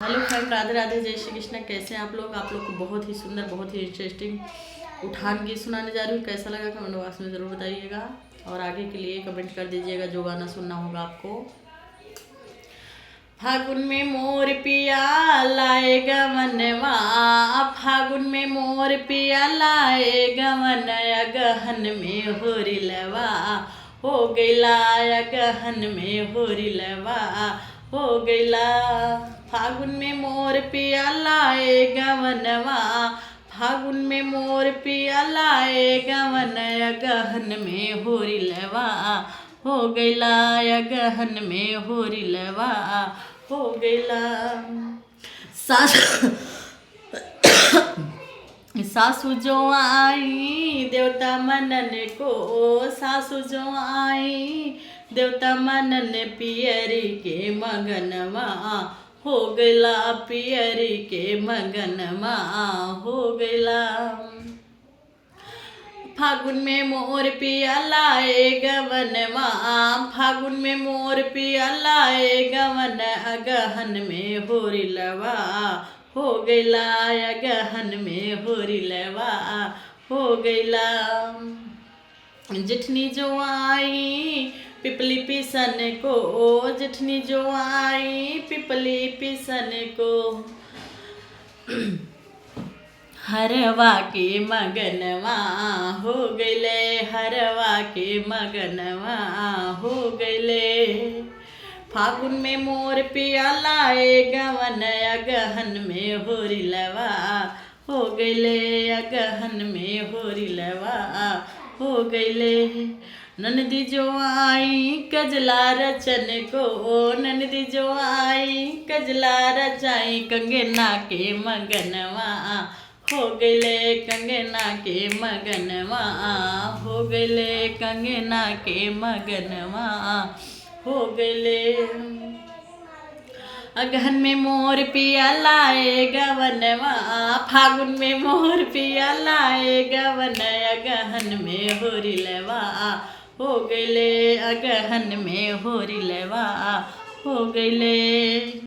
Hello friend, Radhe Radhe, जय श्री कृष्ण। कैसे हैं आप लोग को बहुत ही सुंदर, बहुत ही इंटरेस्टिंग उठान गीत सुनाने जा रही हूँ। कैसा लगा कमेंट बॉक्स में ज़रूर बताइएगा और आगे के लिए कमेंट कर दीजिएगा जो गाना सुनना होगा आपको। फागुन में मोर पिया लाएगा मनवा, फागुन में मोर पिया लाएगा मन, गहन में होरी लवा हो गईला, गहन में होरी लवा हो गईला। फागुन में मोर पिया लाएगा मनवा, फागुन में मोर पिया लाएगा मन, गहन में होरी लवा हो गईला, गहन में होरी लवा हो गईला। सासू जो आई देवता मनन को, सासू जो आई देवता मनन पियरी के मगनवा हो गईला, पियरी के मगनवा हो गईला। फागुन में मोर पिया लाएगा मनवा, फागुन में मोर पिया लाएगा मन, गहन में होरी लवा हो गईला, गहन में होरी लवा हो गईला। जेठनी जो आई पिपली पिसन को, जेठनी जो आई पिपली पिसन को, हरवा के मगनवा हो गईले, हरवा के मगनवा हो गईले। फागुन में मोर पिया लाएगा मन, गहन में होरी लवा हो गईले, गहन में होरी लवा हो गईले। ननदी जो आई कजला रचन को, ननदी जो आई कजला रचाई, कंगना के मगनवा हो गईले, कंगना के मगनवा हो गईले, कंगना के मगनवा हो गईले। अगहन में मोर पिया लाएगा वनवा, फागुन में मोर पिया लाएगा वन, अगहन में होरी लवा हो गईले, अगहन में होरी लवा हो गईले।